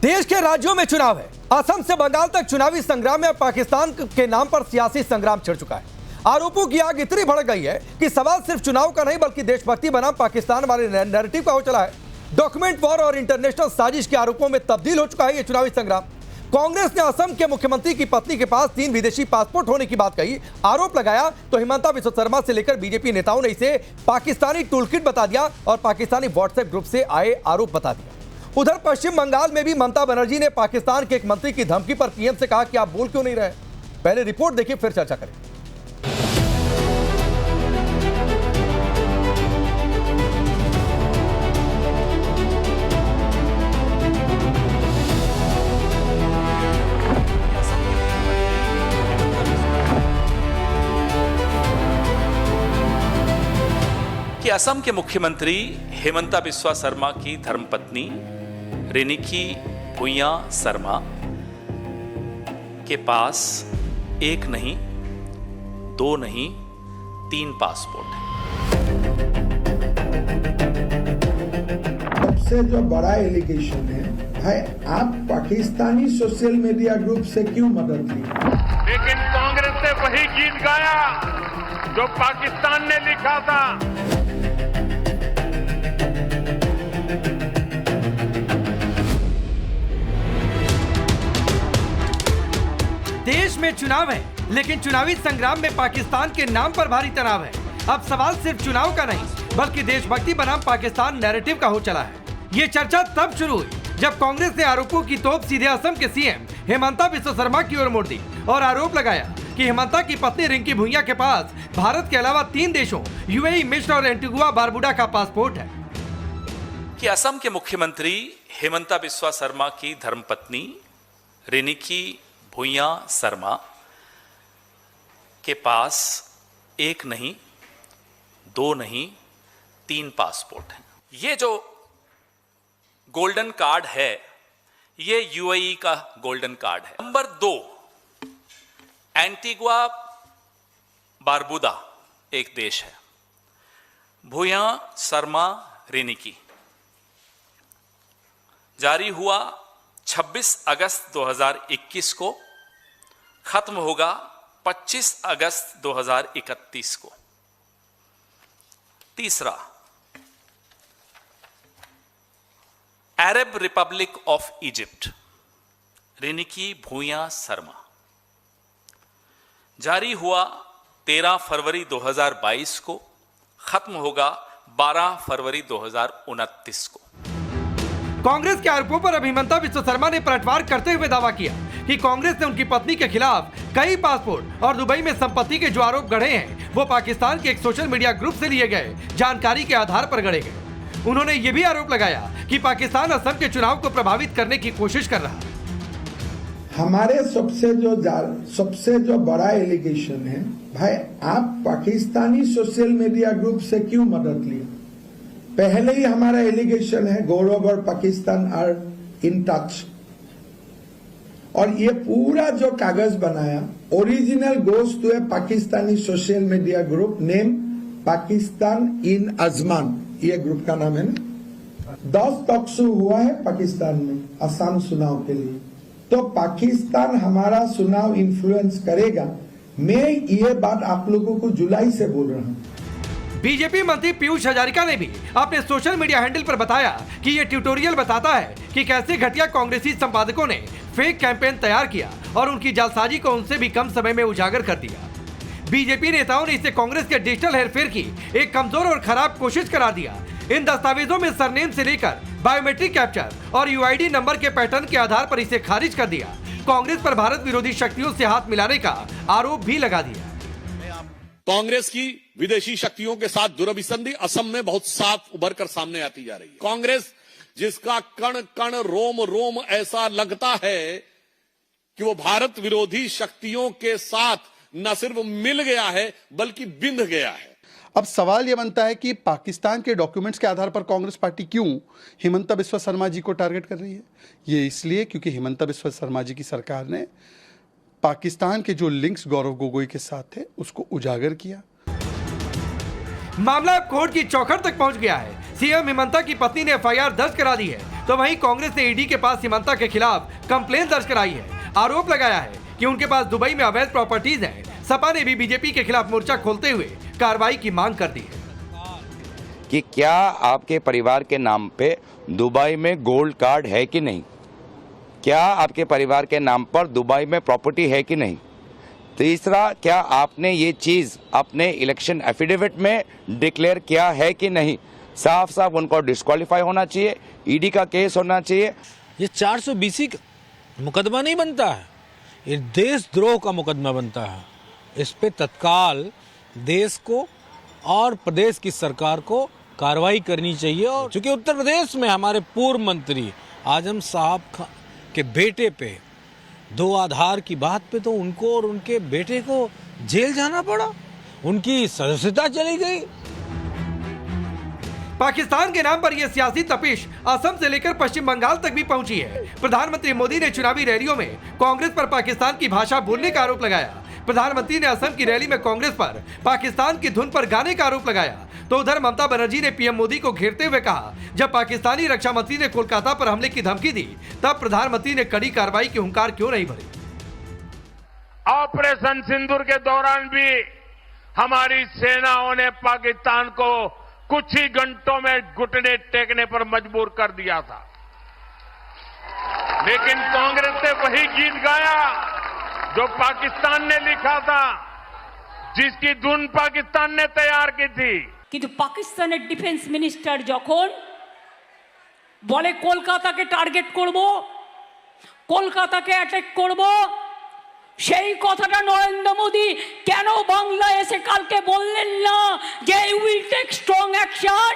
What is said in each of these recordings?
देश के राज्यों में चुनाव है। असम से बंगाल तक चुनावी संग्राम में पाकिस्तान के नाम पर सियासी संग्राम छिड़ चुका है। आरोपों की आग इतनी भड़क गई है कि सवाल सिर्फ चुनाव का नहीं बल्कि देशभक्ति बनाम पाकिस्तान वाले नैरेटिव का हो चला है। डॉक्यूमेंट वॉर और इंटरनेशनल साजिश के आरोपों में तब्दील हो चुका है यह चुनावी संग्राम। कांग्रेस ने असम के मुख्यमंत्री की पत्नी के पास 3 विदेशी पासपोर्ट होने की बात कही, आरोप लगाया तो हिमंता बिस्वा शर्मा से लेकर बीजेपी नेताओं ने इसे पाकिस्तानी टूलकिट बता दिया और पाकिस्तानी व्हाट्सएप ग्रुप से आए आरोप बता दिया। उधर पश्चिम बंगाल में भी ममता बनर्जी ने पाकिस्तान के एक मंत्री की धमकी पर पीएम से कहा कि आप बोल क्यों नहीं रहे। पहले रिपोर्ट देखिए फिर चर्चा करें। कि असम के मुख्यमंत्री हिमंता बिस्वा शर्मा की धर्मपत्नी रिनिकी भुइयां शर्मा के पास 1 नहीं, 2 नहीं, 3 पासपोर्ट हैं। सबसे जो बड़ा एलिगेशन है, भाई आप पाकिस्तानी सोशल मीडिया ग्रुप से क्यों मदद ली? लेकिन कांग्रेस ने वही गीत गाया जो पाकिस्तान ने लिखा था। देश में चुनाव है, लेकिन चुनावी संग्राम में पाकिस्तान के नाम पर भारी तनाव है। अब सवाल सिर्फ चुनाव का नहीं बल्कि देशभक्ति बनाम पाकिस्तान नैरेटिव का हो चला है। ये चर्चा तब शुरू हुई जब कांग्रेस ने आरोपों की तोप सीधे असम के सीएम हिमंता बिस्वा शर्मा की ओर मोड़ दी और आरोप लगाया कि हिमंता की पत्नी रिंकी भुइयां के पास भारत के अलावा 3 देशों यूएई, मिस्र और एंटीगुआ बारबुडा का पासपोर्ट है। कि असम के मुख्यमंत्री हिमंता बिस्वा शर्मा की धर्मपत्नी रिनिकी भुइयां शर्मा के पास 1 नहीं, 2 नहीं, 3 पासपोर्ट हैं। ये जो गोल्डन कार्ड है ये यूएई का गोल्डन कार्ड है। नंबर 2 एंटीगुआ बारबुदा एक देश है। भुइयां शर्मा रिनिकी जारी हुआ 26 अगस्त 2021 को, खत्म होगा 25 अगस्त 2031 को। तीसरा Arab republic of Egypt Riniki Bhuyan Sharma जारी हुआ 13 फरवरी 2022 को, खत्म होगा 12 फरवरी 2029 को। कांग्रेस के आरोपों पर अब हिमंता बिस्वा शर्मा ने पलटवार करते हुए दावा किया कि कांग्रेस ने उनकी पत्नी के खिलाफ कई पासपोर्ट और दुबई में संपत्ति के जो आरोप गढ़े हैं वो पाकिस्तान के एक सोशल मीडिया ग्रुप से लिए गए जानकारी के आधार पर गढ़े गए। उन्होंने ये भी आरोप लगाया कि पाकिस्तान असम के चुनाव को प्रभावित करने की कोशिश कर रहा है। हमारे सबसे जो बड़ा एलिगेशन है, भाई आप पाकिस्तानी सोशल मीडिया ग्रुप से क्यों मदद ली? पहले ही हमारा एलिगेशन है गौरव और पाकिस्तान आर इन टच, और ये पूरा जो कागज बनाया original goes to a Pakistani social media group name Pakistan in Ajman, ये ग्रुप का नाम है ना। 10 टॉक्सो हुआ है पाकिस्तान में असम चुनाव के लिए, तो पाकिस्तान हमारा चुनाव इन्फ्लुएंस करेगा। मैं ये बात आप लोगों को जुलाई से बोल रहा हूं। बीजेपी मंत्री पीयूष हजारिका ने भी अपने सोशल मीडिया हैंडल पर बताया कि ये ट्यूटोरियल बताता है कि कैसे घटिया कांग्रेसी संपादकों ने फेक कैंपेन तैयार किया और उनकी जालसाजी को उनसे भी कम समय में उजागर कर दिया। बीजेपी नेताओं ने इसे कांग्रेस के डिजिटल हेरफेर की एक कमजोर और खराब कोशिश करार दिया। इन दस्तावेजों में सरनेम से लेकर बायोमेट्रिक कैप्चर और यूआईडी नंबर के पैटर्न के आधार पर इसे खारिज कर दिया। कांग्रेस पर भारत विरोधी शक्तियों से हाथ मिलाने का आरोप भी लगा दिया। कांग्रेस की विदेशी शक्तियों के साथ दुरभिसंधि असम में बहुत साफ उभर कर सामने आती जा रही है। कांग्रेस जिसका कण कण रोम रोम ऐसा लगता है कि वो भारत विरोधी शक्तियों के साथ न सिर्फ मिल गया है बल्कि बिंध गया है। अब सवाल यह बनता है कि पाकिस्तान के डॉक्यूमेंट्स के आधार पर कांग्रेस पार्टी क्यों हिमंता बिस्वा शर्मा जी को टारगेट कर रही है? ये इसलिए क्योंकि हिमंता बिस्वा शर्मा जी की सरकार ने पाकिस्तान के जो लिंक्स गौरव गोगोई के साथ थे उसको उजागर किया। मामला अब कोर्ट की चौखट तक पहुंच गया है। सीएम हिमंता की पत्नी ने एफआईआर दर्ज करा दी है तो वहीं कांग्रेस ने ईडी के पास हिमंता के खिलाफ कंप्लेंट दर्ज कराई है। आरोप लगाया है कि उनके पास दुबई में अवैध प्रॉपर्टीज हैं। सपा ने भी बीजेपी के खिलाफ मोर्चा खोलते हुए कार्रवाई की मांग कर दी है कि क्या आपके परिवार के नाम पे दुबई में गोल्ड कार्ड है कि नहीं, क्या आपके परिवार के नाम पर दुबई में प्रॉपर्टी है कि नहीं। तीसरा, क्या आपने ये चीज़ अपने इलेक्शन एफिडेविट में डिक्लेयर किया है कि नहीं। साफ साफ उनको डिस्क्वालीफाई होना चाहिए, ईडी का केस होना चाहिए। ये 420 मुकदमा नहीं बनता है, ये देशद्रोह का मुकदमा बनता है। इस पे तत्काल देश को और प्रदेश की सरकार को कार्रवाई करनी चाहिए। और चूंकि उत्तर प्रदेश में हमारे पूर्व मंत्री आजम साहब के बेटे पे 2 आधार की बात पे तो उनको और उनके बेटे को जेल जाना पड़ा, उनकी सदस्यता चली गई। पाकिस्तान के नाम पर यह सियासी तपिश असम से लेकर पश्चिम बंगाल तक भी पहुंची है। प्रधानमंत्री मोदी ने चुनावी रैलियों में कांग्रेस पर पाकिस्तान की भाषा बोलने का आरोप लगाया। प्रधानमंत्री ने असम की रैली में कांग्रेस पर पाकिस्तान की धुन पर गाने का आरोप लगाया। तो उधर ममता बनर्जी ने पीएम मोदी को घेरते हुए कहा, जब पाकिस्तानी रक्षा मंत्री ने कोलकाता पर हमले की धमकी दी, तब प्रधानमंत्री ने कड़ी कार्रवाई की हुंकार क्यों नहीं भरी। ऑपरेशन सिंदूर के दौरान भी हमारी सेनाओं ने पाकिस्तान को कुछ ही घंटों में घुटने टेकने पर मजबूर कर दिया था, लेकिन कांग्रेस ने वही गीत गाया जो पाकिस्तान ने लिखा था, जिसकी धुन पाकिस्तान ने तैयार की थी। কিন্তু পাকিস্তানের ডিফেন্স মিনিস্টার যখন বলে কলকাতাকে টার্গেট করব, কলকাতাকে অ্যাটাক করব, সেই কথাটা নরেন্দ্র মোদি কেন বাংলায় এসে কালকে বললেন না যে উইল টেক স্ট্রং অ্যাকশন।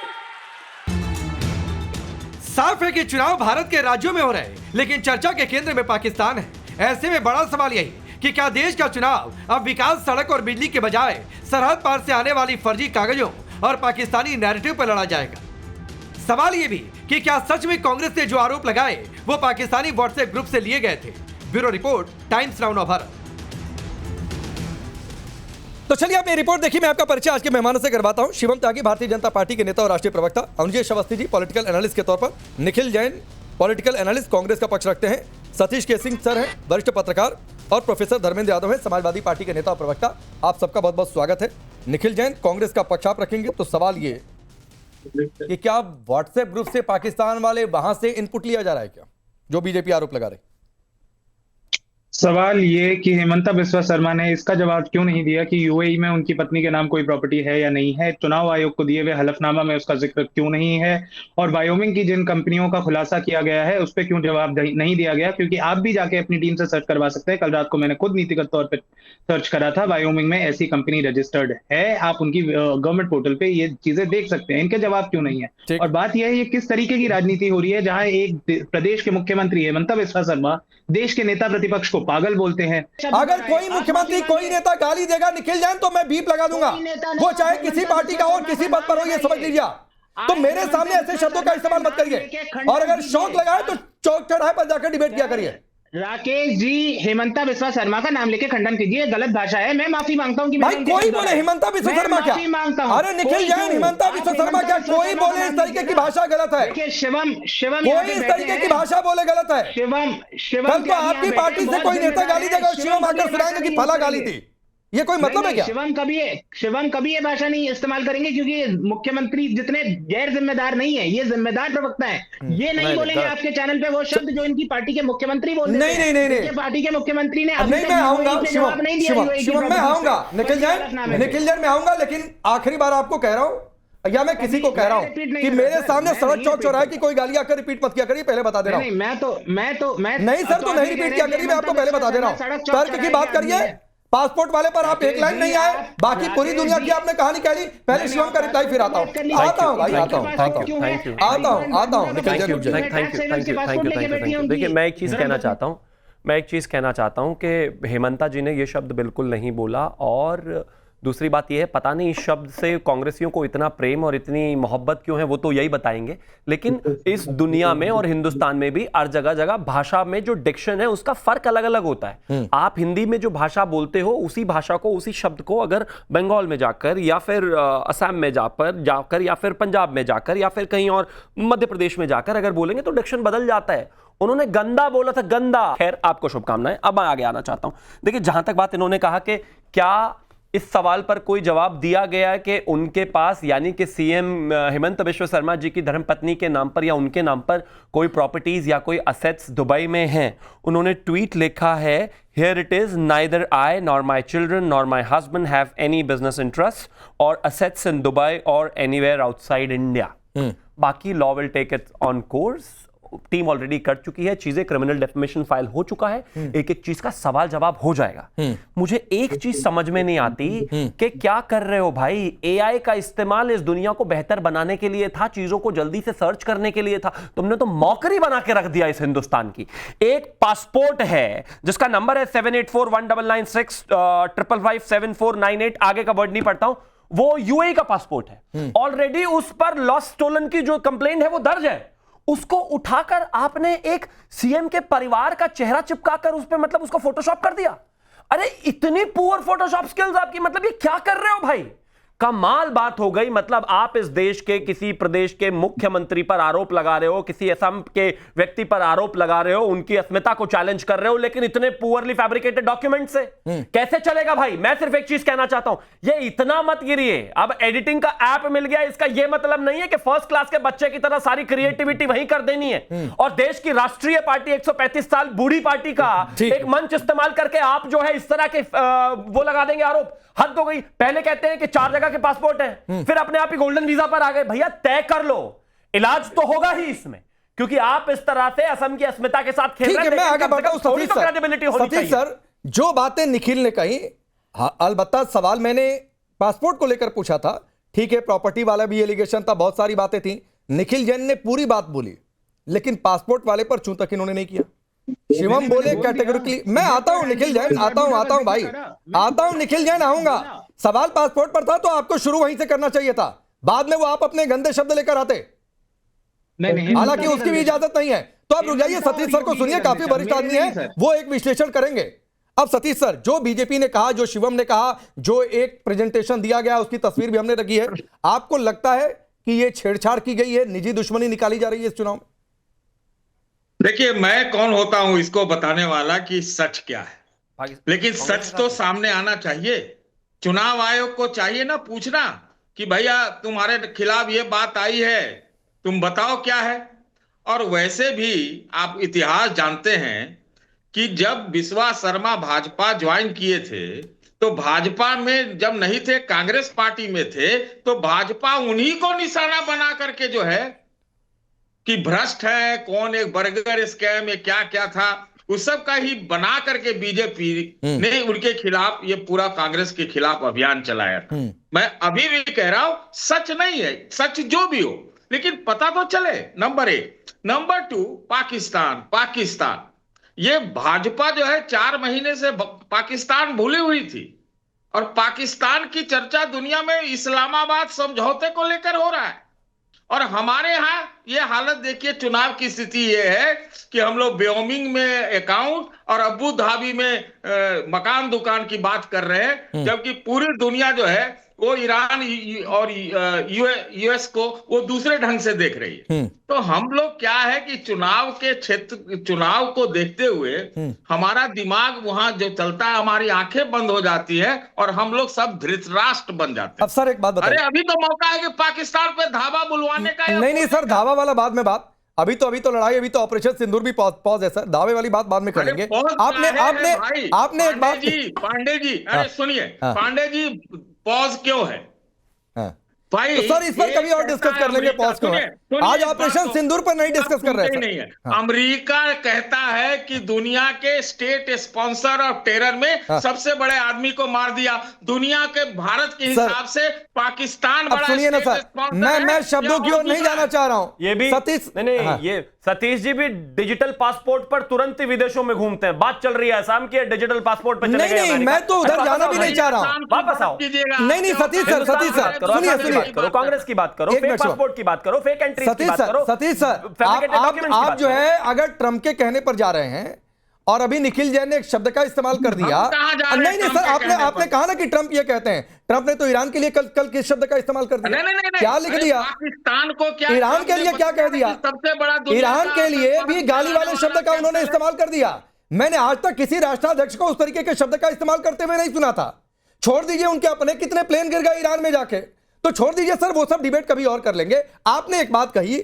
साफ है कि चुनाव भारत के राज्यों में हो रहे हैं, लेकिन चर्चा के केंद्र में पाकिस्तान है। ऐसे में बड़ा सवाल यही कि क्या देश का चुनाव अब विकास, सड़क और बिजली के बजाय सरहद पार से आने वाली फर्जी कागजों और पाकिस्तानी नैरेटिव पर लड़ा जाएगा। सवाल यह भी कि क्या सच में कांग्रेस ने जो आरोप लगाए वो पाकिस्तानी व्हाट्सएप ग्रुप से लिए गए थे। Bureau report, times now Bharat. तो चलिए आप ये रिपोर्ट देखिए। मैं आपका परिचय आज के मेहमानों से करवाता हूं। शिवम त्यागी भारतीय जनता पार्टी के नेता और राष्ट्रीय प्रवक्ता, अनुजेश अवस्थी जी पॉलिटिकल एनालिस्ट के तौर पर, निखिल जैन पॉलिटिकल एनालिस्ट कांग्रेस का पक्ष रखते हैं, सतीश के सिंह सर हैं वरिष्ठ पत्रकार, और प्रोफेसर धर्मेंद्र यादव है समाजवादी पार्टी के नेता और प्रवक्ता। आप सबका बहुत बहुत स्वागत है। निखिल जैन, कांग्रेस का पक्ष आप रखेंगे, तो सवाल ये कि क्या व्हाट्सएप ग्रुप से पाकिस्तान वाले वहां से इनपुट लिया जा रहा है क्या, जो बीजेपी आरोप लगा रही। सवाल ये कि हेमंता बिस्वा शर्मा ने इसका जवाब क्यों नहीं दिया कि यूएई में उनकी पत्नी के नाम कोई प्रॉपर्टी है या नहीं है। चुनाव आयोग को दिए हुए हलफनामा में उसका जिक्र क्यों नहीं है, और वायोमिंग की जिन कंपनियों का खुलासा किया गया है उस पर क्यों जवाब नहीं दिया गया। क्योंकि आप भी जाके अपनी टीम से सर्च करवा सकते हैं। कल रात को मैंने खुद नीतिगत तौर पर सर्च करा था, वायोमिंग में ऐसी कंपनी रजिस्टर्ड है। आप उनकी गवर्नमेंट पोर्टल पे ये चीजें देख सकते हैं। इनके जवाब क्यों नहीं है। और बात यह है, ये किस तरीके की राजनीति हो रही है जहां एक प्रदेश के मुख्यमंत्री हेमंता बिस्वा शर्मा देश के नेता प्रतिपक्ष को पागल बोलते हैं। अगर कोई मुख्यमंत्री, कोई नेता गाली देगा निखिल जैन, तो मैं बीप लगा दूंगा, वो चाहे किसी पार्टी का हो और किसी पद पर हो, ये समझ लीजिए। तो मेरे सामने ऐसे शब्दों का इस्तेमाल मत करिए, और अगर शौक लगाए तो चौक चौराहे पर जाकर डिबेट किया करिए। राकेश जी, हेमंता बिस्वा शर्मा का नाम लेके खंडन कीजिए, गलत भाषा है। मैं माफी मांगता हूं कि भाई कोई बोले हेमंता बिस्वा शर्मा क्या, अरे निखिल जैन हेमंता बिस्वा शर्मा क्या, कोई बोले इस तरीके की भाषा गलत है। शिवम कोई इस तरीके की भाषा बोले गलत है। कल तो आपकी पार्टी से कोई नेता गाली देगा और शिवम आकर सुनाएंगे कि फला गाली थी। ये कोई मतलब है क्या। शिवम कभी ये भाषा नहीं इस्तेमाल करेंगे, क्योंकि मुख्यमंत्री जितने गैर जिम्मेदार नहीं है, ये जिम्मेदार प्रवक्ता है। ये नहीं बोलेंगे आपके चैनल पे वो शब्द जो इनकी पार्टी के मुख्यमंत्री बोल रहे हैं। नहीं पार्टी के मुख्यमंत्री ने नहीं, मैं आऊंगा शिवम, मैं आऊंगा निखिल जैन मैं आऊंगा, लेकिन आखिरी बार आपको कह रहा हूं, या मैं किसी को कह रहा हूं कि मेरे सामने सड़क चौक चौराहे की कोई गाली आकर रिपीट मत किया करिए, पहले बता दे रहा हूं। नहीं सर, तो नहीं रिपीट किया करिए, मैं आपको पहले बता दे रहा हूं। तर्क की बात करिए। पासपोर्ट वाले पर आप एक लाइन नहीं आए, बाकी पूरी दुनिया की आपने कहानी कह ली। पहले शिवम का रिप्लाई, फिर आता हूं भाई, आता हूं निखिल जैन। Thank you. देखिए, मैं एक चीज़ कहना चाहता हूं कि हेमंता जी ने ये शब्द बिल्कुल नहीं बोला, और दूसरी बात यह है, पता नहीं इस शब्द से कांग्रेसियों को इतना प्रेम और इतनी मोहब्बत क्यों है, वो तो यही बताएंगे। लेकिन इस दुनिया में और हिंदुस्तान में भी हर जगह जगह भाषा में जो डिक्शन है उसका फर्क अलग अलग होता है। आप हिंदी में जो भाषा बोलते हो उसी भाषा को, उसी शब्द को अगर बंगाल में जाकर या फिर असम में जाकर या फिर पंजाब में जाकर या फिर कहीं और मध्य प्रदेश में जाकर अगर बोलेंगे तो डिक्शन बदल जाता है। उन्होंने गंदा बोला था, गंदा। खैर, आपको शुभकामनाएं। अब मैं आगे आना चाहता हूं। देखिए, जहां तक बात इन्होंने कहा कि क्या इस सवाल पर कोई जवाब दिया गया है कि उनके पास यानी कि सीएम हेमंत बिश्व शर्मा जी की धर्मपत्नी के नाम पर या उनके नाम पर कोई प्रॉपर्टीज या कोई असेट्स दुबई में हैं। उन्होंने ट्वीट लिखा है, here it is, neither I nor my children nor my husband have any business interest और असेट्स इन दुबई और एनीवेयर आउटसाइड इंडिया। बाकी law will take it on course. Team already कर चुकी है, चीजें क्रिमिनल डेफमेशन फाइल हो चुका है, एक एक चीज का सवाल जवाब हो जाएगा। मुझे एक चीज समझ में नहीं आती कि क्या कर रहे हो भाई। एआई का इस्तेमाल इस दुनिया को बेहतर बनाने के लिए था, चीजों को जल्दी से सर्च करने के लिए था। तुमने तो मौकरी बना के रख दिया इस हिंदुस्तान की। एक पासपोर्ट है जिसका नंबर है 78419965557498, आगे का वर्ड नहीं पढ़ता हूं, वो यूएई का पासपोर्ट है। ऑलरेडी उस पर लॉस्ट स्टोलन की जो कंप्लेंट है वो दर्ज है। उसको उठाकर आपने एक सीएम के परिवार का चेहरा चिपकाकर उस पे मतलब उसको फोटोशॉप कर दिया। अरे इतनी पुअर फोटोशॉप स्किल्स आपकी, मतलब ये क्या कर रहे हो भाई। कमाल बात हो गई। मतलब आप इस देश के किसी प्रदेश के मुख्यमंत्री पर आरोप लगा रहे हो, किसी असम के व्यक्ति पर आरोप लगा रहे हो, उनकी अस्मिता को चैलेंज कर रहे हो, लेकिन इतने पुअरली फैब्रिकेटेड डॉक्यूमेंट से कैसे चलेगा भाई। मैं सिर्फ एक चीज कहना चाहता हूं, ये इतना मत गिरिए। अब एडिटिंग का ऐप मिल गया, इसका यह मतलब नहीं है कि फर्स्ट क्लास के बच्चे की तरह सारी क्रिएटिविटी वहीं कर देनी है और देश की राष्ट्रीय पार्टी 135 साल बूढ़ी पार्टी का एक मंच इस्तेमाल करके आप जो है इस तरह के वो लगा देंगे आरोप। हद हो गई। पहले कहते हैं कि 4 जगह के पासपोर्ट है, फिर अपने आप ही गोल्डन वीजा पर आ गए। भैया तय कर लो, इलाज तो होगा ही इसमें, क्योंकि आप इस तरह से असम की अस्मिता के साथ खेल रहे हैं। मैं आगे बढ़ता हूं। सतीश सर, जो बातें निखिल ने कही, अलबत्ता सवाल मैंने पासपोर्ट को लेकर पूछा था, ठीक है, प्रॉपर्टी वाला भी एलिगेशन था, बहुत सारी बातें थी। निखिल जैन ने पूरी बात बोली, लेकिन पासपोर्ट वाले पर चूं तक इन्होंने नहीं किया। शिवम बोले कैटेगोरिकली। मैं आता हूं निखिल जैन, आता हूं भाई, आता हूं निखिल जैन, आऊंगा। सवाल पासपोर्ट पर था तो आपको शुरू वहीं से करना चाहिए था, बाद में वो आप अपने गंदे शब्द लेकर आते। हालांकि उसकी भी इजाजत नहीं है। तो आप रुक जाइए, सतीश सर को सुनिए, काफी वरिष्ठ आदमी है, वो एक विश्लेषण करेंगे। अब सतीश सर, जो बीजेपी ने कहा, जो शिवम ने कहा, जो एक प्रेजेंटेशन दिया गया, उसकी तस्वीर भी हमने रखी है, आपको लगता है कि ये छेड़छाड़ की गई है, निजी दुश्मनी निकाली जा रही है इस चुनाव में? देखिए, मैं कौन होता हूं इसको बताने वाला कि सच क्या है, लेकिन सच तो सामने आना चाहिए। चुनाव आयोग को चाहिए ना पूछना कि भैया तुम्हारे खिलाफ ये बात आई है, तुम बताओ क्या है। और वैसे भी आप इतिहास जानते हैं कि जब बिस्वा शर्मा भाजपा ज्वाइन किए थे तो भाजपा में जब नहीं थे, कांग्रेस पार्टी में थे, तो भाजपा उन्हीं को निशाना बना करके जो है कि भ्रष्ट है, कौन एक बर्गर स्कैम, ये क्या क्या था, उस सब का ही बना करके बीजेपी ने उनके खिलाफ ये पूरा कांग्रेस के खिलाफ अभियान चलाया था। मैं अभी भी कह रहा हूं, सच नहीं है, सच जो भी हो, लेकिन पता तो चले। नंबर 1। नंबर 2, पाकिस्तान ये भाजपा जो है 4 महीने से पाकिस्तान भूली हुई थी और पाकिस्तान की चर्चा दुनिया में इस्लामाबाद समझौते को लेकर हो रहा है। और हमारे यहाँ ये हालत देखिए, चुनाव की स्थिति ये है कि हम लोग व्योमिंग में अकाउंट और अबू धाबी में मकान दुकान की बात कर रहे हैं, जबकि पूरी दुनिया जो है वो ईरान और यूएस को वो दूसरे ढंग से देख रही है। तो हम लोग क्या है कि चुनाव के क्षेत्र, चुनाव को देखते हुए हमारा दिमाग वहां जो चलता है, हमारी आंखें बंद हो जाती है और हम लोग सब धृतराष्ट्र बन जाते हैं। अब सर एक बात बताइए, अरे अभी तो मौका है कि पाकिस्तान पे धावा बुलवाने का। नहीं सर, धावा वाला बाद में बात, अभी तो लड़ाई, अभी तो ऑपरेशन सिंदूर भी पॉज है सर, दावे वाली बात बाद में करेंगे। आपने एक बात, पांडे जी, अरे सुनिए, पांडे जी, पॉज क्यों है? भाई तो सर इस पर कभी और डिस्कस कर लेंगे, पॉज को। आज ऑपरेशन सिंदूर पर नहीं डिस्कस कर रहे नहीं है। अमेरिका कहता है कि दुनिया के स्टेट स्पॉन्सर ऑफ टेरर में सबसे बड़े आदमी को मार दिया। दुनिया के भारत के हिसाब से पाकिस्तान बड़ा सुनिए ना सर, मैं शब्दों की ओर नहीं जाना चाह रहा हूं। ये भी सतीश नहीं, ये सतीश जी भी डिजिटल पासपोर्ट पर तुरंत ही विदेशों में घूमते हैं। बात चल रही है असम की, डिजिटल पासपोर्ट पर चले गए। नहीं, मैं तो उधर जाना भी नहीं चाह रहा हूं। वापस आओ। नहीं सतीश सर सुनिए, करो, कांग्रेस की बात करो, फेक पासपोर्ट की बात करो, फेक एंट्री की बात करो। सतीश सर, आप जो है अगर ट्रंप के कहने पर जा रहे हैं और अभी निखिल जैन ने एक शब्द का इस्तेमाल कर दिया। नहीं सर, आपने कहा ना कि ट्रंप ये कहते हैं। ट्रंप ने तो ईरान के लिए कल किस शब्द का इस्तेमाल कर दिया? क्या लिख दिया? पाकिस्तान को क्या, ईरान के लिए क्या कह दिया? सबसे बड़ा ईरान के लिए भी गाली वाले शब्द का उन्होंने इस्तेमाल कर दिया। मैंने आज तक किसी राष्ट्राध्यक्ष को उस तरीके के शब्द का इस्तेमाल करते हुए नहीं सुना था। छोड़ दीजिए उनके अपने कितने प्लेन गिर गए ईरान में जाके, तो छोड़ दीजिए सर, वो सब डिबेट कभी और कर लेंगे। आपने एक बात कही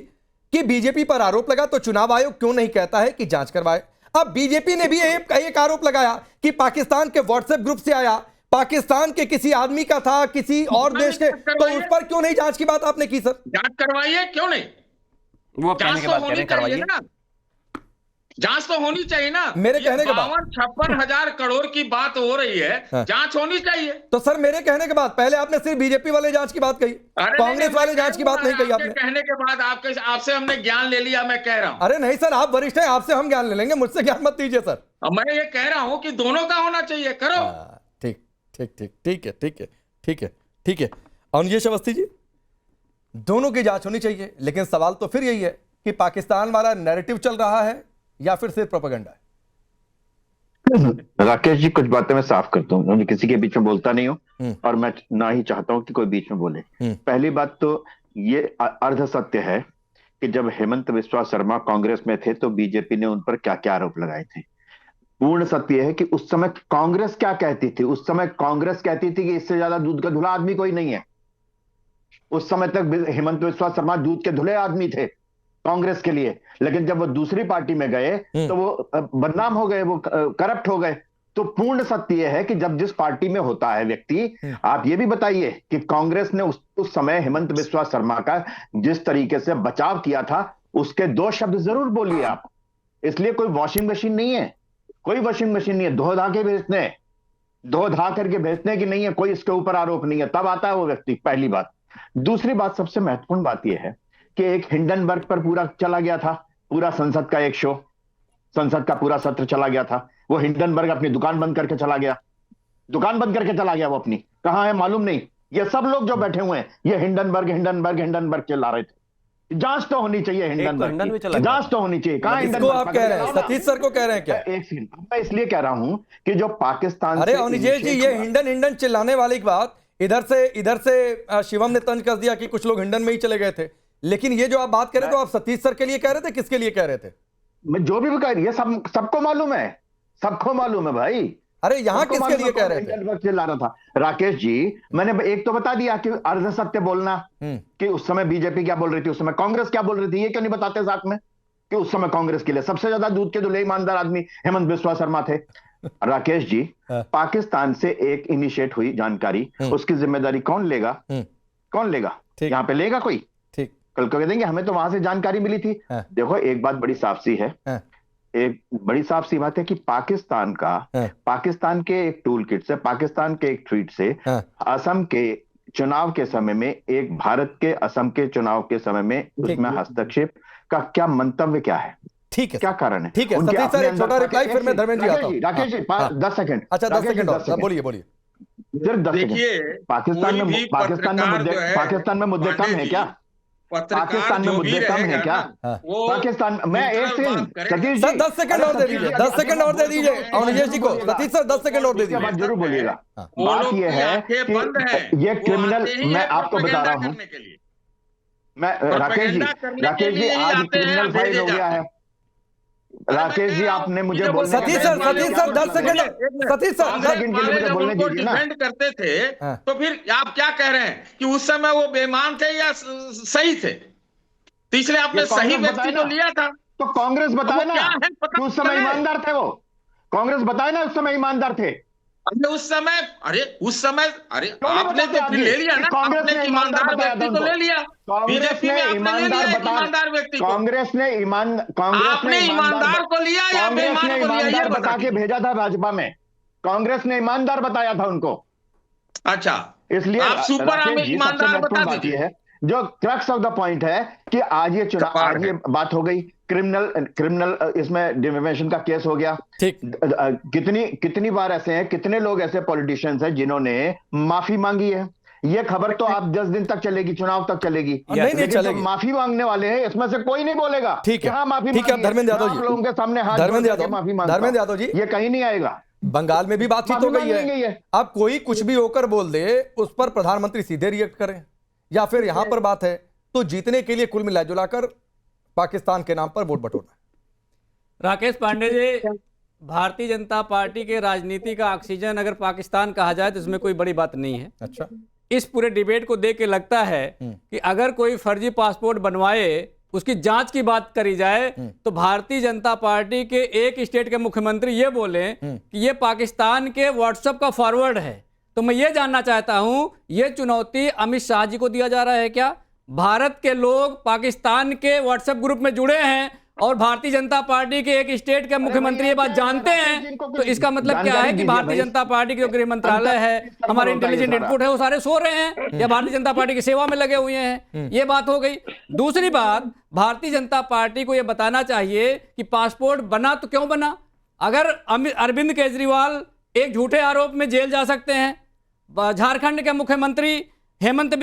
कि बीजेपी पर आरोप लगा तो चुनाव आयोग क्यों नहीं कहता है कि जांच करवाए। अब बीजेपी ने भी एक आरोप लगाया कि पाकिस्तान के व्हाट्सएप ग्रुप से आया, पाकिस्तान के किसी आदमी का था, किसी और देश के, तो उस पर क्यों नहीं जांच की बात आपने की सर? जांच करवाइए, क्यों नहीं? वो कहने के बाद कहने करवाइए ना, जांच तो होनी चाहिए ना। मेरे कहने के बाद 52-56 हजार करोड़ की बात हो रही है, जांच होनी चाहिए। तो सर मेरे कहने के बाद पहले आपने सिर्फ बीजेपी वाले जांच की बात कही, कांग्रेस वाले जांच की बात नहीं कही आपने। कहने के बाद आपसे हमने ज्ञान ले लिया, मैं कह रहा हूं। अरे नहीं सर, आप वरिष्ठ हैं, आपसे हम ज्ञान ले लेंगे, मुझसे ज्ञान मत दीजिए सर। मैं ये कह रहा हूं कि दोनों का होना चाहिए, करो। ठीक है। अनुजेश अवस्थी जी, दोनों की जांच होनी चाहिए, लेकिन सवाल तो फिर यही है कि पाकिस्तान वाला नैरेटिव चल रहा है या फिर सिर्फ प्रोपेगेंडा है? राकेश जी, कुछ बातें मैं साफ करता हूँ, मैं किसी के बीच में बोलता नहीं हूँ और मैं ना ही चाहता हूँ कि कोई बीच में बोले। पहली बात तो ये अर्ध सत्य है कि जब हेमंत बिस्वा शर्मा कांग्रेस में थे तो बीजेपी ने उन पर क्या क्या आरोप लगाए थे। पूर्ण सत्य है कि उस समय कांग्रेस क्या कहती थी, उस समय कांग्रेस कहती थी कि इससे ज्यादा दूध का धुला आदमी कोई नहीं है। उस समय तक हेमंत बिस्वा शर्मा दूध के धुले आदमी थे कांग्रेस के लिए, लेकिन जब वो दूसरी पार्टी में गए तो वो बदनाम हो गए, वो करप्ट हो गए। तो पूर्ण सत्य यह है कि जब जिस पार्टी में होता है व्यक्ति, आप ये भी बताइए कि कांग्रेस ने उस समय हेमंत बिस्वा शर्मा का जिस तरीके से बचाव किया था, उसके 2 शब्द जरूर बोलिए आप। इसलिए कोई वॉशिंग मशीन नहीं है, कोई वॉशिंग मशीन नहीं है, धो धा के भेजने, धो धा करके भेजने की नहीं है, कोई इसके ऊपर आरोप नहीं है, तब आता है वो व्यक्ति। पहली बात। दूसरी बात, सबसे महत्वपूर्ण बात यह है कि एक हिंडनबर्ग पर पूरा चला गया था, पूरा संसद का एक शो, संसद का पूरा सत्र चला गया था। वो हिंडनबर्ग अपनी दुकान बंद करके चला गया, दुकान बंद करके चला गया। वो अपनी कहां है मालूम नहीं। ये सब लोग जो बैठे हुए हैं, ये हिंडनबर्ग चिल्ला रहे थे। जांच तो होनी चाहिए हिंडनबर्ग की, जांच तो होनी चाहिए। कहां हिंडनबर्ग? आप कह रहे हैं सतीश सर को कह रहे हैं क्या? एक सेकंड, मैं इसलिए कह रहा हूं कि जो पाकिस्तान, अरे अनुजेश जी, ये हिंडन चिल्लाने वाली बात इधर से शिवम ने तंज कर दिया कि कुछ लोग हिंडन में ही चले गए थे, लेकिन ये जो आप बात कर रहे थे, तो आप सतीश सर के लिए कह रहे थे, किसके लिए कह रहे थे? मैं जो भी कह रही है सबको मालूम है, सबको मालूम है भाई। अरे यहाँ किसके लिए कह रहे थे? चिल्ला रहा था राकेश जी। मैंने एक तो बता दिया कि अर्ध सत्य बोलना, कि उस समय बीजेपी क्या बोल रही थी, उस समय कांग्रेस क्या बोल रही थी। ये क्यों नहीं बताते साथ में कि उस समय कांग्रेस के लिए सबसे ज्यादा दूध के धुले ईमानदार आदमी हेमंत बिस्वा शर्मा थे। राकेश जी, पाकिस्तान से एक इनिशिएट हुई जानकारी, उसकी जिम्मेदारी कौन लेगा? कौन लेगा? यहाँ पे लेगा कोई? कल को कह देंगे हमें तो वहां से जानकारी मिली थी। देखो, एक बात बड़ी साफ सी है, एक बड़ी साफ सी बात है कि पाकिस्तान के एक टूल किट से, पाकिस्तान के एक ट्वीट से असम के चुनाव के समय में, एक भारत के असम के चुनाव के समय में उसमें हस्तक्षेप का क्या मंतव्य क्या है? ठीक है, क्या कारण है? ठीक है सतीश सर, एक छोटा रिप्लाई, फिर मैं धर्मेंद्र जी आता हूं। राकेश जी 10 सेकंड। अच्छा 10 सेकंड और बोलिए। सिर्फ 10 सेकंड। पाकिस्तान में मुद्दे कम है क्या? पाकिस्तान में मुद्दे कम है क्या? पाकिस्तान मैं एक सेकंड सतीश जी 10 सेकंड और दे दीजिए, 10 सेकंड और दे दीजिए अनुजेश जी को। सतीश सर 10 सेकंड और दे दीजिए। बात जरूर बोलिएगा। बात यह है कि ये क्रिमिनल, मैं आपको बता रहा हूं, मैं राकेश जी आज क्रिमिनल फाइल हो गया है। राकेश जी आपने मुझे बोलने, Satish sir 10 second, Satish sir 10 second के लिए मुझे बोलने दीजिए ना। डिफेंड करते थे तो फिर आप क्या कह रहे हैं कि उस समय वो बेईमान थे या सही थे? तीसरे आपने सही व्यक्ति को लिया था, तो कांग्रेस बताए ना कि उस समय ईमानदार थे। वो कांग्रेस बताए ना उस समय ईमानदार थे। अरे उस समय आपने तो फिर ले लिया ना, कांग्रेस ने ईमानदार व्यक्ति तो ले लिया, बीजेपी में आपने ले लिया ईमानदार व्यक्ति को। आपने ईमानदार को लिया या बेईमान को लिया, ये बता के भेजा था भाजपा में। कांग्रेस ने ईमानदार बताया था उनको। अच्छा, इसलिए आप सुपर ईमानदार बता दीजिए। जो क्रक्स ऑफ द पॉइंट है कि आज ये चुनाव, आज ये बात हो गई, क्रिमिनल इसमें डिफेमेशन का केस हो गया। ठीक, कितनी बार ऐसे हैं, कितने लोग ऐसे पॉलिटिशियंस हैं जिन्होंने माफी मांगी है। ये खबर तो आप 10 दिन तक चलेगी, चुनाव तक चलेगी, नहीं चलेगी। माफी मांगने वाले हैं इसमें से कोई नहीं बोलेगा। ठीक है, हाँ माफी, ठीक है धर्मेंद्र यादव जी, लोगों के सामने हाथ धर्मेंद्र जोड़ के माफी मांगता हूं। धर्मेंद्र यादव जी, ये कहीं नहीं आएगा। बंगाल में भी बातचीत हो गई है, अब कोई कुछ भी होकर बोल दे उस पर प्रधानमंत्री सीधे रिएक्ट करें, या फिर यहां पर बात है तो जीतने के लिए कुल मिला जुलाकर पाकिस्तान के नाम पर वोट बटोरना। राकेश पांडे जी, भारतीय जनता पार्टी के राजनीति का ऑक्सीजन अगर पाकिस्तान कहा जाए तो इसमें कोई बड़ी बात नहीं है। अच्छा, इस पूरे डिबेट को देख के लगता है कि अगर कोई फर्जी पासपोर्ट बनवाए, उसकी जांच की बात करी जाए, तो भारतीय जनता पार्टी के एक स्टेट के मुख्यमंत्री ये बोले कि ये पाकिस्तान के व्हाट्सएप का फॉरवर्ड है। तो मैं ये जानना चाहता हूं, ये चुनौती अमित शाह जी को दिया जा रहा है क्या? भारत के लोग पाकिस्तान के व्हाट्सएप ग्रुप में जुड़े हैं और भारतीय जनता पार्टी के एक स्टेट के मुख्यमंत्री ये बात जानते हैं, तो इसका मतलब क्या है कि भारतीय जनता पार्टी के जो गृह मंत्रालय है, हमारे इंटेलिजेंस इनपुट है, वो सारे सो रहे हैं या भारतीय जनता पार्टी की सेवा में लगे हुए हैं? ये बात हो गई। दूसरी बात, भारतीय जनता पार्टी को यह बताना चाहिए कि पासपोर्ट बना तो क्यों बना। अगर अरविंद केजरीवाल एक झूठे आरोप में जेल जा सकते हैं, झारखंड के मुख्यमंत्री हेमंत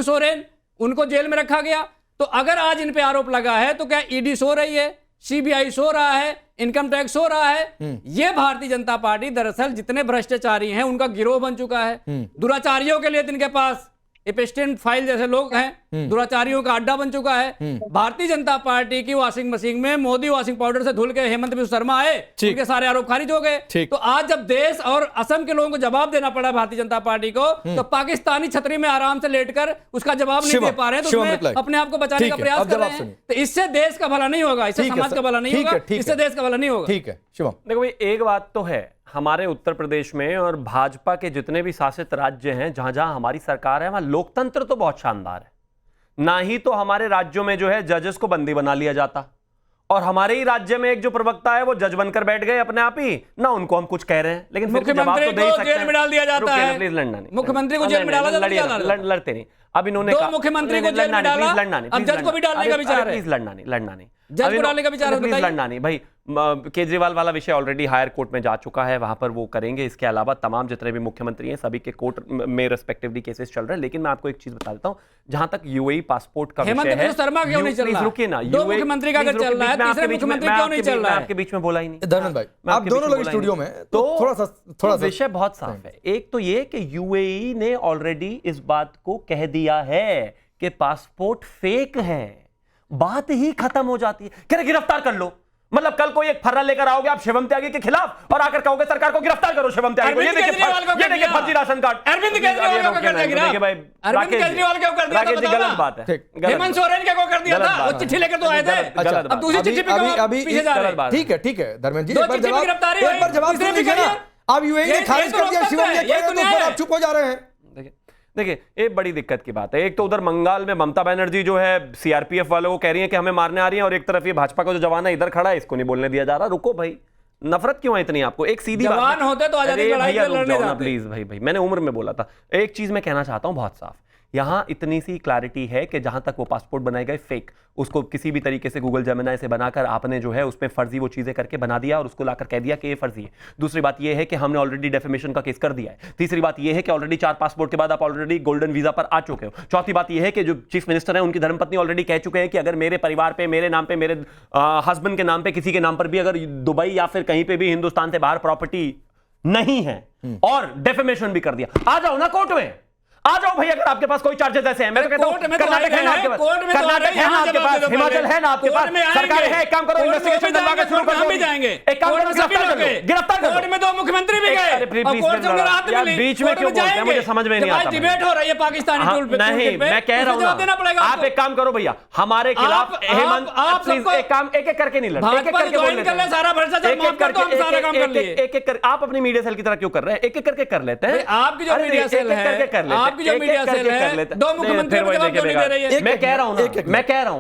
सोरेन, उनको जेल में रखा गया, तो अगर आज इन पे आरोप लगा है तो क्या ईडी सो रही है, सीबीआई सो रहा है, इनकम टैक्स सो रहा है? ये भारतीय जनता पार्टी दरअसल जितने भ्रष्टाचारी हैं उनका गिरोह बन चुका है। दुराचारियों के लिए इनके पास एपेस्टेंट फाइल जैसे लोग हैं, दुराचारियों का अड्डा बन चुका है। भारतीय जनता पार्टी की वॉशिंग मशीन में मोदी वॉशिंग पाउडर से धुल के हेमंत बिस्वा शर्मा आए, उनके सारे आरोप खारिज हो गए। तो आज जब देश और असम के लोगों को जवाब देना पड़ा भारतीय जनता पार्टी को, तो पाकिस्तानी छतरी में आराम से लेटकर उसका जवाब नहीं दे पा रहे हैं, तो अपने आप को बचाने का प्रयास कर रहे हैं। तो इससे देश का भला नहीं होगा, इससे समाज का भला नहीं होगा, इससे देश का भला नहीं होगा। ठीक है शिवम, देखो भाई, एक बात तो है, हमारे उत्तर प्रदेश में और भाजपा के जितने भी शासित राज्य हैं, जहां जहां हमारी सरकार है, वहां लोकतंत्र तो बहुत शानदार है। ना ही तो हमारे राज्यों में जो है जजेस को बंदी बना लिया जाता, और हमारे ही राज्य में एक जो प्रवक्ता है वो जज बनकर बैठ गए अपने आप ही, ना उनको हम कुछ कह रहे हैं, लेकिन मुख्यमंत्री को जेल में डाल दिया जाता है। प्लीज लड़ना नहीं, मुख्यमंत्री को जेल में डाला, लड़ते नहीं। अब इन्होंने कहा मुख्यमंत्री को जेल में डाला, अब जज को भी डालने का विचार है। प्लीज लड़ना नहीं, जज को डालने का विचार है, प्लीज लड़ना नहीं भाई। केजरीवाल वाला विषय ऑलरेडी हायर कोर्ट में जा चुका है, वहां पर वो करेंगे। इसके अलावा तमाम जितने भी मुख्यमंत्री हैं सभी के कोर्ट में रेस्पेक्टिवली केसेस चल रहे हैं। लेकिन मैं आपको एक चीज बता देता हूं, जहां तक यूएई पासपोर्ट का विषय है, शर्मा क्यों नहीं चल रहा? रुकिए ना, दो मुख्यमंत्री का अगर चल रहा है, तीसरे मुख्यमंत्री क्यों नहीं चल रहा है? आपके बीच में बोला ही नहीं धर्मेंद्र भाई, आप दोनों लोग स्टूडियो में, तो थोड़ा सा विषय बहुत साफ है। एक तो ये कि यूएई ने ऑलरेडी इस बात को कह दिया है कि पासपोर्ट फेक है, बात ही खत्म हो जाती है। कह रहे गिरफ्तार कर लो, मतलब कल कोई एक फर्रा लेकर आओगे आप शिवम त्यागी के खिलाफ और आकर कहोगे सरकार को गिरफ्तार करो शिवम त्यागी को। ये देखिए फर्जी राशन कार्ड, अरविंद केजरीवाल को कर दिया, अरविंद केजरीवाल को कर दिया था, गलत बात है। हेमंत सोरेन को कर दिया था, वो चिट्ठी लेकर तो आए थे। अब दूसरी चिट्ठी पे पीछे जा रहे हैं। ठीक है धर्मेंद्र जी, एक बार जवाब सुन लीजिए ना। अब यूएई ने खारिज कर दिया शिवम ने, तो आप चुप हो जा रहे हैं। देखिए, एक बड़ी दिक्कत की बात है। एक तो उधर बंगाल में ममता बनर्जी जो है सीआरपीएफ वालों को कह रही है कि हमें मारने आ रही है, और एक तरफ ये भाजपा का जो जवान है इधर खड़ा है, इसको नहीं बोलने दिया जा रहा। रुको भाई, नफरत क्यों है इतनी आपको? एक सीधी जवान होते तो आजादी की लड़ाई में लड़ने जाते। प्लीज भाई, मैंने उम्र में बोला था। एक चीज मैं कहना चाहता हूं बहुत साफ, यहां इतनी सी क्लैरिटी है कि जहां तक वो पासपोर्ट बनाए गए फेक, उसको किसी भी तरीके से गूगल जेमिनी से बनाकर आपने जो है उसमें फर्जी वो चीजें करके बना दिया और उसको लाकर कह दिया कि ये फर्जी है। दूसरी बात ये है कि हमने ऑलरेडी डेफेमेशन का केस कर दिया है। तीसरी बात ये है कि ऑलरेडी 4 पासपोर्ट के बाद आप ऑलरेडी गोल्डन वीजा पर आ चुके हो। चौथी बात ये है कि जो चीफ मिनिस्टर है उनकी धर्मपत्नी ऑलरेडी कह चुके हैं कि अगर मेरे परिवार पे, मेरे नाम पे, मेरे हस्बैंड के नाम पे, किसी के नाम पर भी अगर दुबई या फिर कहीं पे भी हिंदुस्तान से बाहर प्रॉपर्टी नहीं है, और डेफेमेशन भी कर दिया, आ जाओ ना कोर्ट में, आ जाओ भाई, अगर आपके पास कोई चार्जेस ऐसे हैं। मैं तो कहता हूं कर्नाटक है ना आपके पास, कर्नाटक है ना आपके पास, हिमाचल है ना आपके पास, सरकार है। एक काम करो, इन्वेस्टिगेशन करवा के शुरू कर दो। एक काम करो, गिरफ्तार करो। कोर्ट में 2 मुख्यमंत्री भी गए, कोर्ट से राहत मिली। बीच में क्यों बोलते हैं, मुझे समझ में नहीं आता। डिबेट हो रही है पाकिस्तानी टूल पे। नहीं, मैं कह रहा हूं देना पड़ेगा। आप एक काम करो भैया, हमारे खिलाफ हेमंत, आप प्लीज एक काम एक एक करके नहीं लड़, एक एक करके बोल लेते हैं। सारा भ्रष्टाचार माफ कर दो, हम सारा काम कर लिए। एक एक कर, आप अपनी मीडिया सेल की तरह क्यों कर रहे हैं? एक एक करके कर लेते हैं। आपकी जो मीडिया सेल है, आपकी जो मीडिया सेल है, 2 मुख्यमंत्री को जवाब क्यों नहीं दे रही है? मैं कह रहा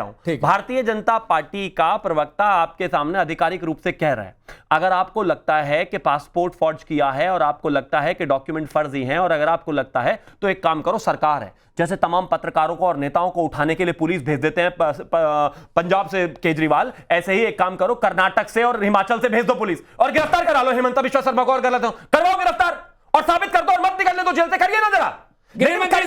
हूं, भारतीय जनता पार्टी का प्रवक्ता आपके सामने आधिकारिक रूप से कह रहा है, अगर आपको लगता है कि पासपोर्ट फॉर्ज किया है और आपको लगता है कि डॉक्यूमेंट फर्जी हैं, और अगर आपको लगता है तो एक काम करो, सरकार है, जैसे तमाम पत्रकारों को और नेताओं को उठाने के लिए पुलिस भेज देते हैं पंजाब से केजरीवाल, ऐसे ही एक काम करो, कर्नाटक से और हिमाचल से भेज दो पुलिस और गिरफ्तार करा लो हेमंत बिश्वा शर्मा को, और गलत हो करवाओ गिरफ्तार और साबित कर दो, और मत निकलने तो जेल से, करिए ना जरा। गृहमंत्री को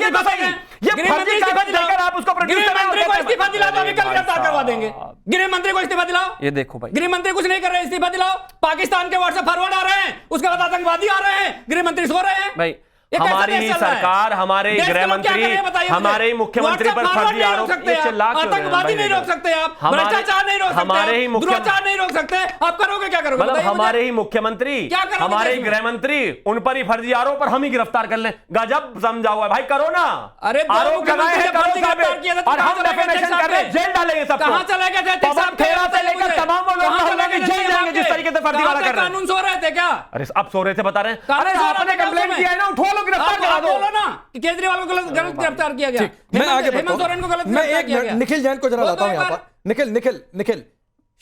इस्तीफा दिलाओ तो अभी कल गिरफ्तार करवा देंगे। गृहमंत्री को इस्तीफा दिलाओ। ये देखो भाई, गृहमंत्री कुछ नहीं कर रहे, इस्तीफा दिलाओ। पाकिस्तान के व्हाट्सएप फॉरवर्ड आ रहे हैं, उसके बाद आतंकवादी आ रहे हैं, गृहमंत्री सो रहे हैं। भाई हमारी ही सरकार, हमारे गृहमंत्री, हमारे ही मुख्यमंत्री पर फर्जी आरोप, आतंकवादी नहीं रोक सकते आप, भ्रष्टाचार नहीं रोक सकते, हमारे ही दुराचार नहीं रोक सकते, आप करोगे क्या करोगे? मतलब हमारे ही मुख्यमंत्री, हमारे ही गृहमंत्री, उन पर ही फर्जी आरोप पर हम ही गिरफ्तार कर लें, गजब समझा हुआ है भाई। करो ना, अरे आरोप लगाए हैं, और हम डेफेमेशन कर रहे हैं, जेल डालेंगे सबको। कहां चले गए थे साहब? खेड़ा से लेकर तमाम लोग जेल जाएंगे जिस तरीके से फर्जी वाला कर रहे हैं। कानून सो रहे थे क्या? अरे अब सो रहे थे बता रहे हैं। अरे आपने कंप्लेंट किया है ना, उठो लो, गिरफ्तार करा दो ना कि केजरीवाल को गलत गिरफ्तार किया गया। मैं आगे हेमंत सोरेन को गलत मैं एक मिनट निखिल जैन को जरा लाता हूं यहां पर। निखिल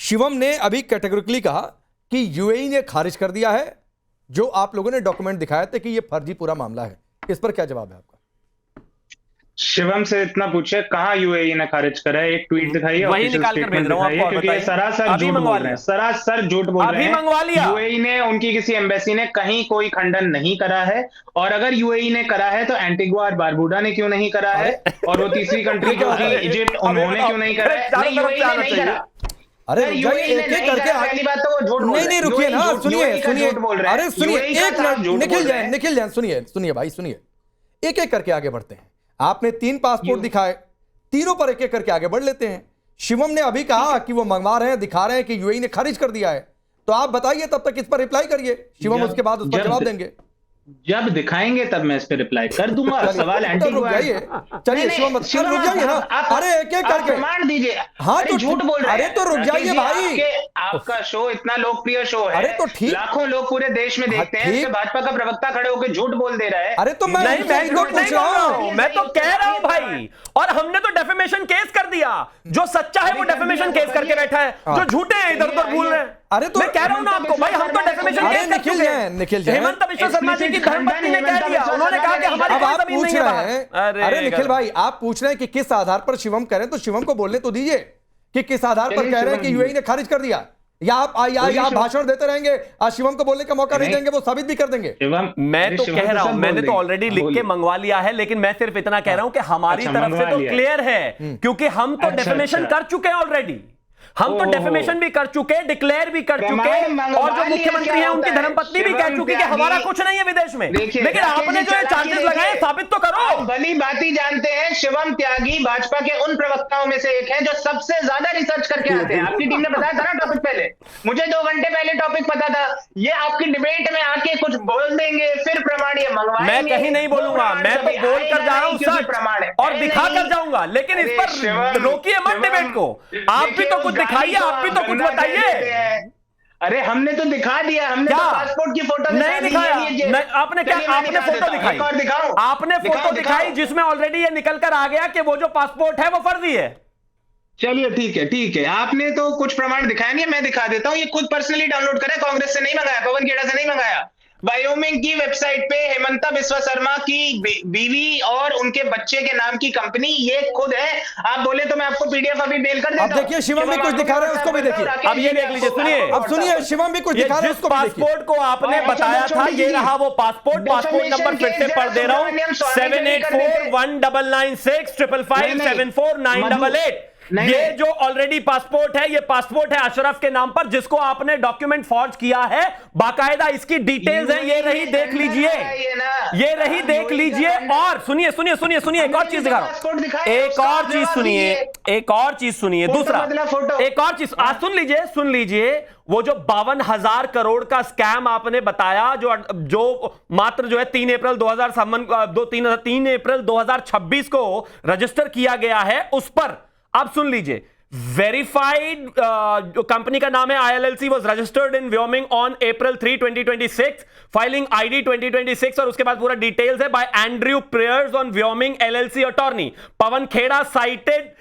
शिवम ने अभी कैटेगोरिकली कहा कि यूएई ने खारिज कर दिया है जो आप लोगों ने डॉक्यूमेंट दिखाए थे कि ये फर्जी पूरा मामला है, इस पर क्या जवाब है आपका? शिवम से इतना पूछे कहां यूएई ने खारिज करा है, एक ट्वीट दिखाइए, वही निकाल कर भेज रहा हूं आपको, क्योंकि ये सरासर झूठ बोल रहे हैं, सरासर झूठ बोल रहे हैं। मंगवा लिया यूएई ने, उनकी किसी एम्बेसी ने कहीं कोई खंडन नहीं करा है, और अगर यूएई ने करा है तो एंटीगुआ और बारबूडा ने क्यों नहीं करा है, और वो तीसरी कंट्री जो थी इजिप्ट, उन्होंने क्यों नहीं करा है? नहीं, यूएई ने नहीं करा। अरे एक एक करके पहली बात तो वो झूठ बोल रहे हैं। नहीं रुकिए ना, सुनिए, अरे सुनिए एक मिनट, निखिल जैन सुनिए भाई, सुनिए, एक एक करके आगे बढ़ते हैं। आपने 3 पासपोर्ट दिखाए, तीनों पर एक एक करके आगे बढ़ लेते हैं। शिवम ने अभी कहा कि वो मंगवा रहे हैं, दिखा रहे हैं कि यूएई ने खारिज कर दिया है, तो आप बताइए, तब तक इस पर रिप्लाई करिए। शिवम उसके बाद उस पर जवाब देंगे। जब दिखाएंगे तब मैं इस पे रिप्लाई कर दूंगा। सवाल एंटीगुआ है। चलिए शिवम रुक जाइए ना, अरे एक एक करके प्रमाण दीजिए। हाँ तो झूठ बोल रहे हैं। अरे तो रुक जाइए भाई, आपका शो इतना लोकप्रिय शो है, अरे तो ठीक, लाखों लोग पूरे देश में देखते हैं, भाजपा का प्रवक्ता खड़े होकर झूठ बोल दे रहा है। अरे तो मैं पूछ रहा हूँ, मैं तो कह रहा हूँ भाई, और हमने तो डेफेमेशन केस कर दिया। जो सच्चा है वो डेफेमेशन केस करके बैठा है, जो झूठे हैं इधर उधर भूल रहे हैं। अरे तो मैं कह रहा हूं ना आपको भाई, हम तो डेफेमेशन केस कर चुके हैं। निखिल जैन, हेमंत बिश्वा शर्मा जी की धर्मपत्नी ने कह दिया, उन्होंने कहा कि हमारे अब आप पूछ रहे हैं, अरे निखिल भाई आप पूछ रहे हैं कि किस आधार पर शिवम कह रहे हैं, तो शिवम को बोलने तो दीजिए कि किस आधार पर कह रहे हैं कि यूएई ने खारिज कर दिया, या आप भाषण देते रहेंगे, आज शिवम को बोलने का मौका नहीं देंगे, वो साबित भी कर देंगे। मैं तो कह रहा हूं, मैंने तो ऑलरेडी लिख के मंगवा लिया है, लेकिन मैं सिर्फ इतना कह रहा हूं कि हमारी तरफ से तो क्लियर है, क्योंकि हम तो डेफेमेशन कर चुके हैं ऑलरेडी। हम तो डेफेमेशन भी कर चुके, डिक्लेयर भी कर चुके, और जो मुख्यमंत्री हैं उनकी धर्मपत्नी भी कह चुकी कि हमारा कुछ नहीं है विदेश में। लेकिन आपने जो चार्जेस लगाए साबित तो करो। भली बाती जानते हैं, शिवम त्यागी भाजपा के उन प्रवक्ताओं में से एक हैं जो सबसे ज्यादा रिसर्च करके आते हैं। आपकी टीम ने बताया था ना टॉपिक पहले, मुझे 2 घंटे पहले टॉपिक पता था। ये आपकी डिबेट में आके कुछ बोल देंगे, फिर प्रमाण ये मंगवाएंगे। मैं कहीं नहीं बोलूंगा, मैं तो बोल कर जा रहा हूं सच, और दिखा कर जाऊंगा, लेकिन इस पर रोकिए मत डिबेट को। आप भी तो कुछ दिखाइए, आप भी तो कुछ बताइए। अरे हमने तो दिखा दिया, हमने तो पासपोर्ट की फोटो नहीं दिखाया। आपने क्या, आपने फोटो दिखाई, आपने फोटो दिखाई जिसमें ऑलरेडी ये निकल कर आ गया कि वो जो पासपोर्ट है वो फर्जी है। चलिए ठीक है, आपने तो कुछ प्रमाण दिखाया नहीं, मैं दिखा देता हूं। ये खुद पर्सनली डाउनलोड करा, कांग्रेस से नहीं मंगाया, पवन खेड़ा से नहीं मंगाया। वायोमिंग की वेबसाइट पे हेमंता बिश्वा शर्मा की बीवी और उनके बच्चे के नाम की कंपनी, ये खुद है। आप बोले तो मैं आपको पीडीएफ अभी मेल कर देता हूं। अब देखिए शिवम भी कुछ दिखा रहे हैं, उसको भी देखिए। अब ये देख लीजिए, सुनिए, अब सुनिए, शिवम भी कुछ दिखा रहे हैं, उसको भी देखिए। पासपोर्ट को आपने बताया था, ये रहा वो पासपोर्ट नंबर फिर से पढ़ दे रहा हूं, 7841996555 74988। ये जो ऑलरेडी पासपोर्ट है, ये पासपोर्ट है अशरफ के नाम पर, जिसको आपने डॉक्यूमेंट फॉर्ज किया है, बाकायदा इसकी डिटेल्स है, ये रही, देख लीजिए, ये रही, देख लीजिए। और सुनिए सुनिए सुनिए सुनिए, एक और चीज दिखा रहा हूं, एक और चीज सुनिए, एक और चीज सुनिए, दूसरा एक और चीज आज सुन लीजिए। वो जो 52,000 करोड़ का स्कैम आपने बताया, जो मात्र जो है 3 अप्रैल 2026 को रजिस्टर किया गया है, उस पर आप सुन लीजिए, वेरीफाइड जो कंपनी का नाम है ILLC was registered in Wyoming on April 3, 2026, filing ID 2026, और उसके बाद पूरा डिटेल्स है by Andrew Prayers on Wyoming LLC attorney. Pawan Khera cited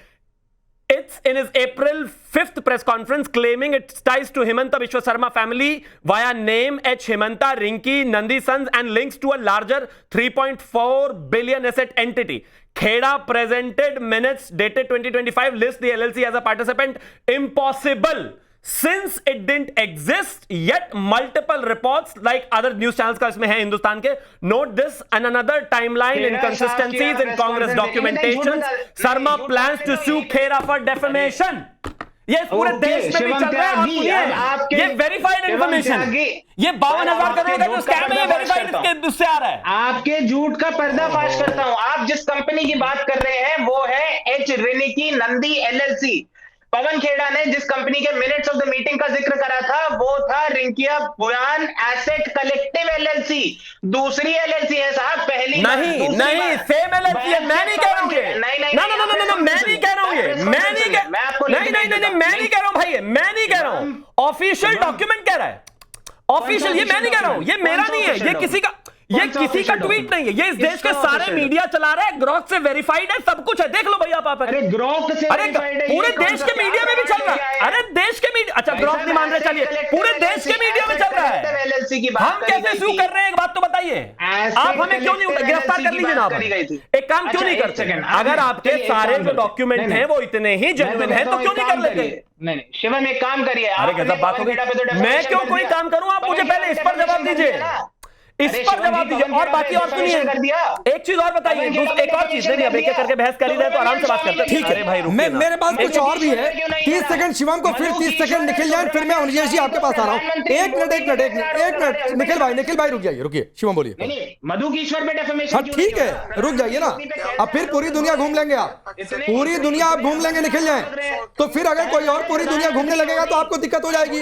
it's in his April 5th press conference claiming its ties to Himanta Biswa Sarma family via name H. Himanta, Rinki, Nandi Sons and links to a larger 3.4 billion asset entity. Kheda presented minutes dated 2025 list the LLC as a participant. Impossible. Since it didn't exist yet, multiple reports like other news channels का इसमें है हिंदुस्तान के, note this and another timeline inconsistencies in Congress documentations. Sarma plans to sue Khera for defamation. ये पूरे देश में भी चल रहा है, और सुनिए, ये वेरीफाइड इंफॉर्मेशन, ये 52,000 करोड़ का जो स्कैम है, ये वेरीफाइड उससे आ रहा है। आपके झूठ का पर्दाफाश करता हूं। आप जिस कंपनी की बात कर रहे हैं वो है एच रिनिकी नंदी LLC। पवन खेड़ा ने जिस कंपनी के मिनट्स ऑफ द मीटिंग का जिक्र करा था वो था रिंकिया भुयान एसेट कलेक्टिव LLC। दूसरी LLC है साहब, पहली नहीं नहीं सेम LLC है। मैं नहीं कह रहा हूं ये, नहीं मैं नहीं कह रहा हूं ये, मैं नहीं कह रहा हूं भाई, मैं नहीं कह रहा हूं, ऑफिशियल डॉक्यूमेंट कह रहा है, ऑफिशियल, ये मैं नहीं कह रहा हूं, ये मेरा नहीं है, ये किसी का ट्वीट नहीं है, ये इस देश के सारे मीडिया चला रहा है, ग्रोक से वेरीफाइड है, सब कुछ है, देख लो भैया आप। अरे ग्रोक से पूरे देश के मीडिया में भी चल रहा है, अरे देश के मीडिया, अच्छा ग्रोक नहीं मान रहे, चलिए पूरे देश के मीडिया में चल रहा है। हम कैसे शुरू कर रहे हैं, एक बात तो बताइए, आप हमें क्यों नहीं गिरफ्तार कर लीजिए ना, आप एक काम क्यों नहीं करते? अगर आपके सारे जो डॉक्यूमेंट हैं वो इतने ही जेन्युइन हैं तो क्यों नहीं कर लेते? नहीं शिवम एक काम करिए। अरे गजब बात हो गई, मैं क्यों कोई काम करूं? आप मुझे पहले इस पर जवाब दीजिए, इस पर जवाब दीजिए, और बाकी और सुनिए, एक चीज और बताइए, एक और चीज नहीं, अब एक करके बहस कर ही रहे तो आराम से बात करते हैं। ठीक है भाई, मेरे पास कुछ और भी है, 30 सेकंड शिवम को, फिर 30 सेकंड निखिल जाए, फिर मैं अनिकेश जी आपके पास आ रहा हूं। एक मिनट निखिल भाई रुकिए, शिवम बोलिए। मधु की ईश्वर पे डेफेमेशन, हाँ ठीक है, रुक जाइए ना, अब फिर पूरी दुनिया घूम लेंगे आप, पूरी दुनिया आप घूम लेंगे निखिल जाए, तो फिर अगर कोई और पूरी दुनिया घूमने लगेगा तो आपको दिक्कत हो जाएगी,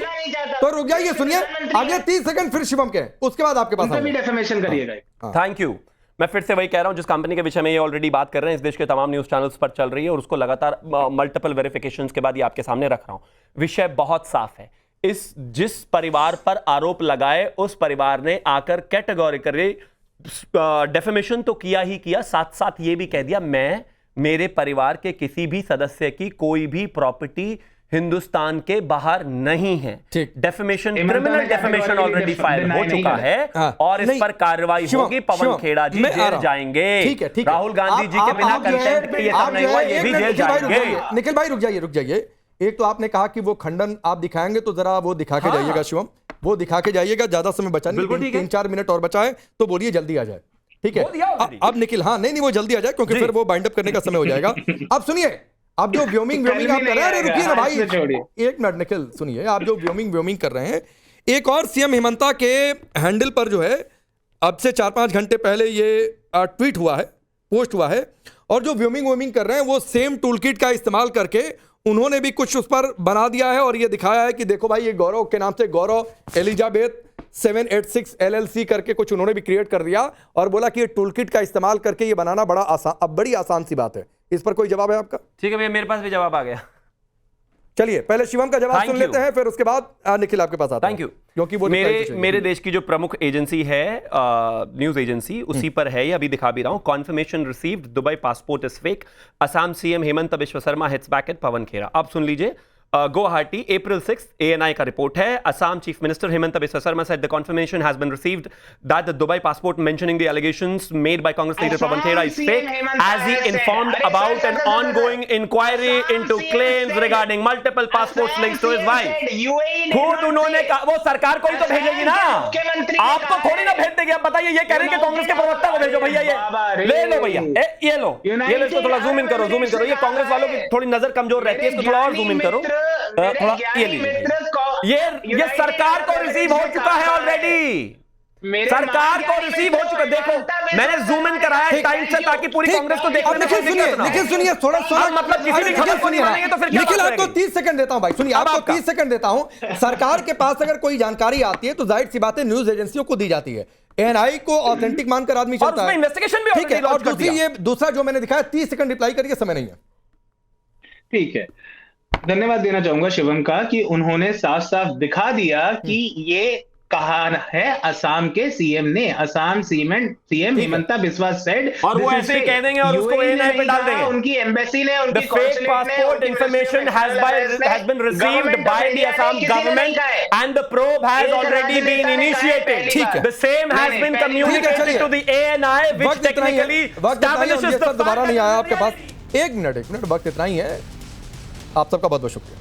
तो रुक जाइए, सुनिए अगले 30 सेकंड फिर शिवम के, उसके बाद आपके पास डेफेमेशन करिएगा। Thank you. मैं फिर से वही कह रहा हूं, जिस कंपनी के विषय में ये ऑलरेडी बात कर रहे हैं, इस देश के तमाम न्यूज चैनल्स पर चल रही है और उसको लगातार मल्टीपल वेरिफिकेशंस के बाद ये आपके सामने रख रहा हूं। विषय बहुत साफ है, जिस परिवार पर आरोप लगाए उस परिवार ने आकर कैटेगोरिकली डेफेमेशन तो किया ही किया, साथ साथ ये भी कह दिया मैं मेरे परिवार के किसी भी सदस्य की कोई भी प्रॉपर्टी हिंदुस्तान के बाहर नहीं है। Defamation, criminal defamation already file हो चुका है और इस पर कार्रवाई होगी। पवन खेड़ा जी जेल जाएंगे, राहुल गांधी जी के बिना कंटेंट के ये सब नहीं हुआ, ये भी जेल जाएंगे। निखिल भाई रुक जाइए, एक तो आपने कहा कि वो खंडन आप दिखाएंगे, तो जरा वो दिखा के जाइएगा शिवम, वो दिखा के जाइएगा, ज्यादा समय बचा नहीं, 3-4 मिनट और बचा है, तो बोलिए जल्दी आ जाए, ठीक है? अब निखिल, हाँ नहीं वो जल्दी आ जाए, क्योंकि फिर वो बाइंड अप करने का समय हो जाएगा। अब सुनिए, अब जो व्योमिंग आप कर रहे हैं, अरे रुकिए ना भाई, एक मिनट निखिल सुनिए, आप जो व्योमिंग कर रहे हैं, एक और सीएम हिमंता के हैंडल पर जो है अब से 4-5 घंटे पहले ये ट्वीट हुआ है, पोस्ट हुआ है, और जो व्योमिंग कर रहे हैं वो सेम टूल किट का इस्तेमाल करके उन्होंने भी कुछ उस पर बना दिया है, और ये दिखाया है कि देखो भाई, ये गौरव के नाम से गौरव एलिजाबेथ 786 LLC करके कुछ उन्होंने भी क्रिएट कर दिया, और बोला कि ये टूल किट का इस्तेमाल करके ये बनाना बड़ा आसान, अब बड़ी आसान सी बात है। इस पर कोई जवाब है आपका? ठीक है भैया, मेरे पास भी जवाब आ गया। चलिए पहले शिवम का जवाब सुन लेते हैं, फिर उसके बाद निखिल आपके पास आता है। Thank you. क्योंकि वो मेरे देश की जो प्रमुख एजेंसी है, न्यूज एजेंसी, उसी पर है, ये अभी दिखा भी रहा हूं। Confirmation received, Dubai passport is fake, Assam CM Himanta Biswa Sarma hits back at Pawan Khera. आप सुन लीजिए, Guwahati, April 6th, ANI का रिपोर्ट है. Assam Chief Minister Hemanta Biswa Sarma said the confirmation has been received that the Dubai passport mentioning the allegations made by Congress leader Pawan Khera is fake, as he informed about an ongoing inquiry into claims regarding multiple passports linked to his wife. खुद उन्होंने कहा, वो सरकार को ही तो भेजेगी ना, आपको थोड़ी ना भेज देगी. आप बताइए, ये कह रहे हैं कि कांग्रेस के प्रवक्ता को भेजो भैया. ये ले लो भैया, ये लो, इसको थोड़ा जूम इन करो. ये कांग्रेस वालों की थोड़ी नजर कमजोर रहती है, इसको थोड़ा और जूम इन करो. थोड़ा ये सरकार को रिसीव हो चुका है ऑलरेडी. सरकार को रिसीव हो चुका. देखो, मैंने जूम इन कराया टाइम से ताकि पूरी कांग्रेस को देखो. निखिल सुनिए, थोड़ा मतलब किसी भी खबर सुनिए तो फिर निखिल, आपको 30 सेकंड देता हूं भाई. सुनिए, आपको 30 सेकंड देता हूं. सरकार के पास अगर कोई जानकारी आती है तो जाहिर सी बात है न्यूज एजेंसियों को दी जाती है. एएनआई को ऑथेंटिक मानकर आदमी चलता है. इन्वेस्टिगेशन भी ठीक है. और दूसरा जो मैंने दिखाया, 30 सेकंड रिप्लाई करिए, समय नहीं है. ठीक है, धन्यवाद देना चाहूंगा शिवम का कि उन्होंने साफ साफ दिखा दिया कि ये कहा है असम के सीएम ने. असम सीएम हिमंता बिस्वा सेड, और वो ऐसे कह देंगे और उसको एएनआई पे डाल देंगे. उनकी एम्बेसी ने, उनकी fake passport information has been received by the Assam government and the probe has already been initiated. The same has been communicated to the ANI, which technically establishes the. दोबारा नहीं आया आपके पास. एक मिनट, वक्त इतना ही है. आप सबका बहुत बहुत शुक्रिया.